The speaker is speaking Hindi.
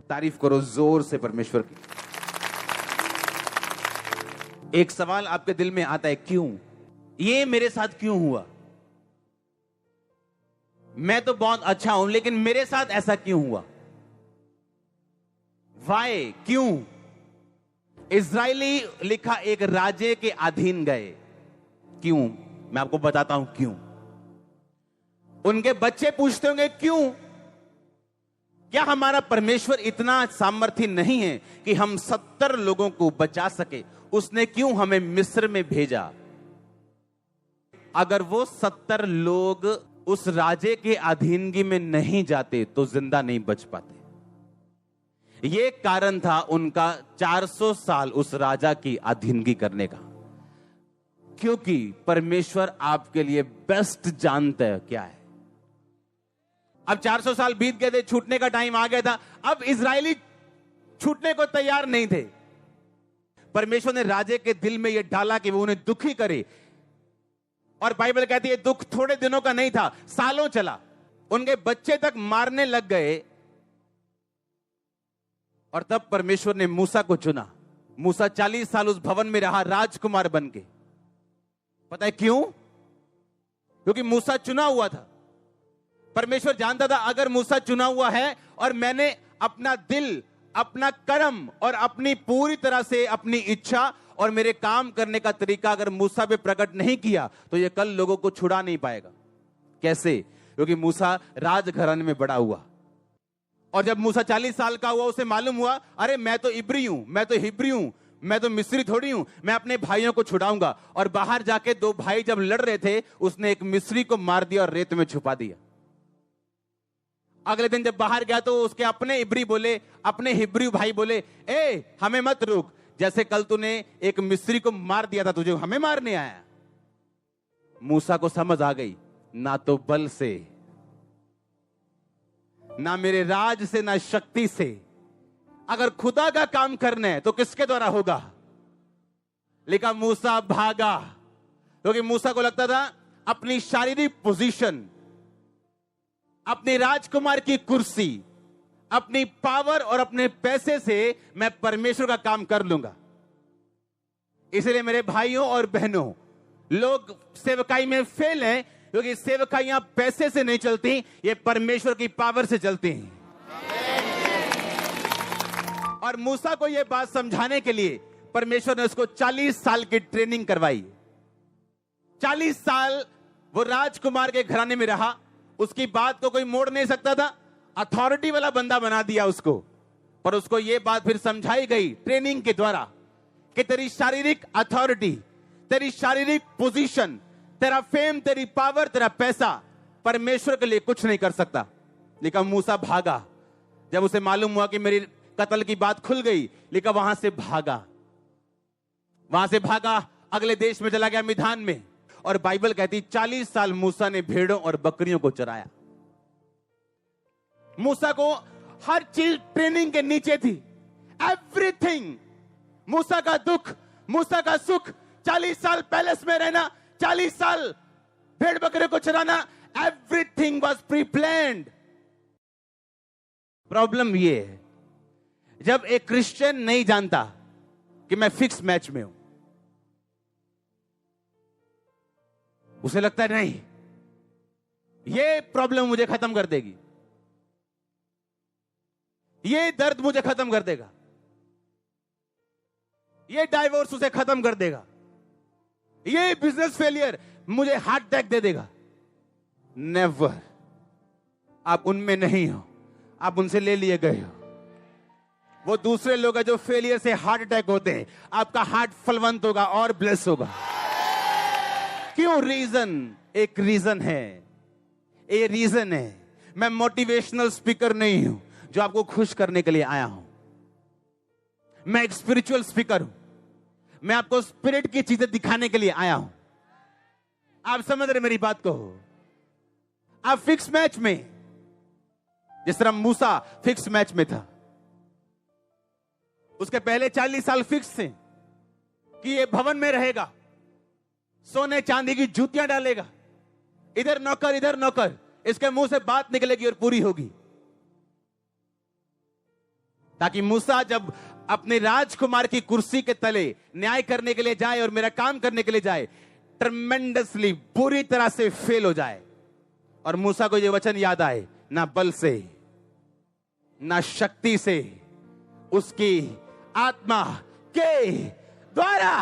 तारीफ करो जोर से परमेश्वर की। एक सवाल आपके दिल में आता है, क्यों? ये मेरे साथ क्यों हुआ? मैं तो बहुत अच्छा हूं, लेकिन मेरे साथ ऐसा क्यों हुआ? वाई, क्यों? इजरायली लिखा एक राजे के अधीन गए। क्यों? मैं आपको बताता हूं क्यों। उनके बच्चे पूछते होंगे क्यों? क्या हमारा परमेश्वर इतना सामर्थ्य नहीं है कि हम 70 लोगों को बचा सके? उसने क्यों हमें मिस्र में भेजा? अगर वो 70 लोग उस राजे के अधीनगी में नहीं जाते तो जिंदा नहीं बच पाते। ये कारण था उनका 400 साल उस राजा की अधीनगी करने का, क्योंकि परमेश्वर आपके लिए बेस्ट जानता है क्या है। अब 400 साल बीत गए थे, छूटने का टाइम आ गया था। अब इजरायली छूटने को तैयार नहीं थे। परमेश्वर ने राजे के दिल में यह डाला कि वो उन्हें दुखी करे, और बाइबल कहती है दुख थोड़े दिनों का नहीं था, सालों चला। उनके बच्चे तक मारने लग गए, और तब परमेश्वर ने मूसा को चुना। मूसा 40 साल उस भवन में रहा राजकुमार बन के। पता है क्यों? क्योंकि मूसा चुना हुआ था। परमेश्वर जानता था अगर मूसा चुना हुआ है और मैंने अपना दिल, अपना कर्म और अपनी पूरी तरह से अपनी इच्छा और मेरे काम करने का तरीका अगर मूसा पे प्रकट नहीं किया तो ये कल लोगों को छुड़ा नहीं पाएगा। कैसे? क्योंकि मूसा राजघराने में बड़ा हुआ, और जब मूसा 40 साल का हुआ उसे मालूम हुआ अरे मैं तो इब्री हूं, मैं तो हिब्री हूं, मैं तो मिस्री थोड़ी हूं, मैं अपने भाइयों को छुड़ाऊंगा। और बाहर जाके 2 भाई जब लड़ रहे थे, उसने एक मिस्री को मार दिया और रेत में छुपा दिया। अगले दिन जब बाहर गया तो उसके अपने इब्री बोले, अपने हिब्री भाई बोले, ए हमें मत रोक, जैसे कल तूने एक मिस्री को मार दिया था, तुझे हमें मारने आया। मूसा को समझ आ गई, ना तो बल से, ना मेरे राज से, ना शक्ति से, अगर खुदा का काम करना है तो किसके द्वारा होगा? लेकिन मूसा भागा, क्योंकि मूसा को लगता था अपनी शारीरिक पोजीशन, अपनी राजकुमार की कुर्सी, अपनी पावर और अपने पैसे से मैं परमेश्वर का काम कर लूंगा। इसलिए मेरे भाइयों और बहनों, लोग सेवकाई में फेल हैं क्योंकि सेवकाइयां पैसे से नहीं चलती, ये परमेश्वर की पावर से चलती हैं। और मूसा को यह बात समझाने के लिए परमेश्वर ने उसको 40 साल की ट्रेनिंग करवाई। 40 साल वो राजकुमार के घराने में रहा, उसकी बात को कोई मोड़ नहीं सकता था। अथॉरिटी वाला बंदा बना दिया उसको, पर उसको यह बात फिर समझाई गई ट्रेनिंग के द्वारा कि तेरी शारीरिक अथॉरिटी, तेरी शारीरिक पोजीशन, तेरा फेम, तेरी पावर, तेरा पैसा परमेश्वर के लिए कुछ नहीं कर सकता। लेकिन मूसा भागा, जब उसे मालूम हुआ कि मेरी कत्ल की बात खुल गई, लेकिन वहां से भागा, अगले देश में चला गया, मिधान में। और बाइबल कहती 40 साल मूसा ने भेड़ों और बकरियों को चराया। मूसा को हर चीज ट्रेनिंग के नीचे थी, एवरीथिंग। मूसा का दुख, मूसा का सुख, 40 साल पैलेस में रहना, 40 साल भेड़ बकरे को चराना, everything was pre planned. Problem ये है, जब एक क्रिश्चियन नहीं जानता कि मैं फिक्स मैच में हूं, उसे लगता है नहीं, ये प्रॉब्लम मुझे खत्म कर देगी, ये दर्द मुझे खत्म कर देगा, ये डाइवोर्स उसे खत्म कर देगा, ये बिजनेस फेलियर मुझे हार्ट अटैक दे देगा। नेवर। आप उनमें नहीं हो, आप उनसे ले लिए गए हो। वो दूसरे लोग हैं जो फेलियर से हार्ट अटैक होते हैं, आपका हार्ट फलवंत होगा और ब्लेस होगा। क्यों? रीजन, एक रीजन है, ये रीजन है। मैं मोटिवेशनल स्पीकर नहीं हूं जो आपको खुश करने के लिए आया हूं। मैं एक स्पिरिचुअल स्पीकर हूं, मैं आपको स्पिरिट की चीजें दिखाने के लिए आया हूं। आप समझ रहे मेरी बात को? आप फिक्स मैच में, जिस तरह मूसा फिक्स मैच में था, उसके पहले 40 साल फिक्स थे कि ये भवन में रहेगा, सोने चांदी की जूतियां डालेगा, इधर नौकर, इसके मुंह से बात निकलेगी और पूरी होगी। ताकि मूसा जब अपने राजकुमार की कुर्सी के तले न्याय करने के लिए जाए और मेरा काम करने के लिए जाए, ट्रमेंडसली बुरी तरह से फेल हो जाए और मूसा को यह वचन याद आए, ना बल से ना शक्ति से, उसकी आत्मा के द्वारा।